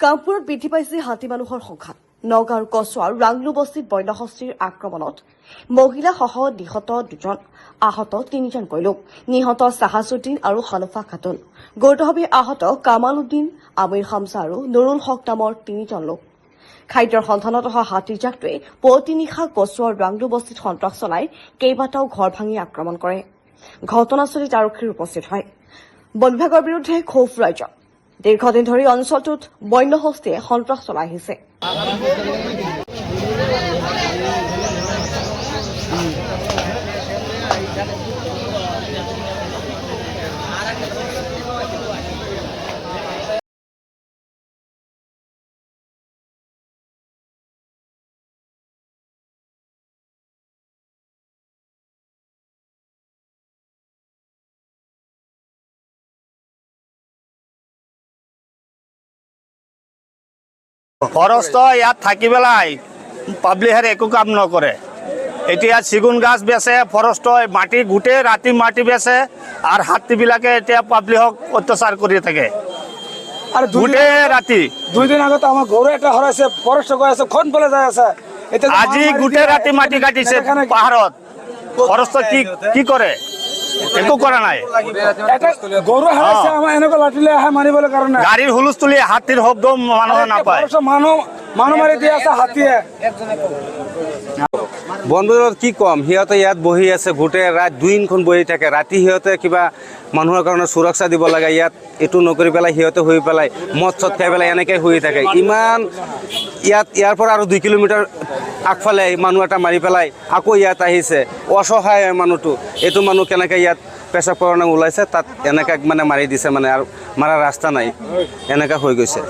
কামপুৰত বৃদ্ধি পাইছে হাতী মানুহৰ সংখ্যা। নগাঁৱৰ কচুৱাৰ ৰাংলু বস্তিত বন্যহস্তীৰ আক্ৰমণত মহিলাসহ নিহত 2জন, আহত 3জনকৈ লোক। নিহত চাহাজুদ্দিন আৰু হানুফা খাতুন। গুৰুতৰভাৱে আহত কামাল উদ্দিন, আমিৰ হামজা আৰু নুৰুল হক নামৰ 3জন লোক। খাদ্যৰ সন্ধানত অহা হাতীজাকটোৱে পুৱতি নিশা কচুৱাৰ ৰাংলু বস্তিত সন্ত্ৰাস চলাই কেইবাটাও ঘৰ ভাঙি আক্ৰমণ কৰে। ঘটনাস্থলীত আৰক্ষীৰ উপস্থিত হয়। বন বিভাগৰ বিৰুদ্ধে ক্ষোভ ৰাইজৰ। দীৰ্ঘদিন ধৰি অঞ্চলটোত বন্যহস্তীয়ে সন্ত্ৰাস চলাই আহিছে। ফৰেষ্ট ইয়াত থাকি পেলাই পাব্লিকে একো কাম নকৰে। এতিয়া চিগুন গাছ বেচে, ফৰেষ্টই মাটি গোটেই ৰাতি মাটি বেচে আৰু হাতীবিলাকে এতিয়া পাব্লিকক অত্যাচাৰ কৰি থাকে আৰু গোটেই ৰাতি। 2 দিন আগত আমাৰ ঘৰো এটা হৰাইছে, ফৰেষ্ট গৈ আছে, খন পেলাই যাই আছে। আজি গোটেই ৰাতি মাটি কাটিছে পাহাৰত। ফৰেষ্ট কি কৰে? একো কৰা নাই। গৰু হাৰাইছে, আমাৰ এনেকুৱা লাঠিলে আহে মাৰিবলৈ কাৰণে। গাড়ীৰ হুলস্থুলি, হাতীৰ শব্দ মানুহে নাপায়। মানুহ মাৰি দি আছে হাতীয়ে। বন বিভাগত কি কম, সিহঁতে ইয়াত বহি আছে গোটেই ৰাত, দিনখন বহি থাকে। ৰাতি সিহঁতে কিবা মানুহৰ কাৰণে সুৰক্ষা দিব লাগে, ইয়াত এইটো নকৰি পেলাই সিহঁতে শুই পেলাই মদ চদ খাই পেলাই এনেকৈ শুই থাকে। ইমান ইয়াৰ পৰা আৰু 2 কিলোমিটাৰ আগফালে মানুহ এটা মাৰি পেলাই আকৌ ইয়াত আহিছে। অসহায় মানুহটো, এইটো মানুহ কেনেকৈ ইয়াত পেচাব কাৰণে ওলাইছে, তাত এনেকৈ মানে মাৰি দিছে, মানে আৰু মাৰা ৰাস্তা নাই, এনেকৈ হৈ গৈছে।